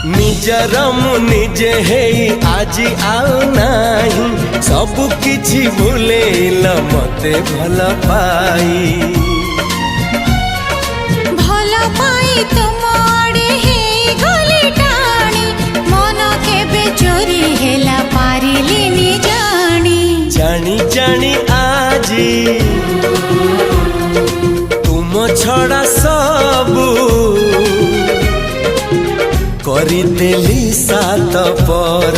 निजर मु निजे हेई आज आउ नाही सब किछि भूलेल मते भल पाई भल पाई तुम आड़े हे गली टाणी मन केबे चोरी हेला पारिलिनी जानी जानी जानी आजी तुम छड़ा सबू करिदेली सात पर।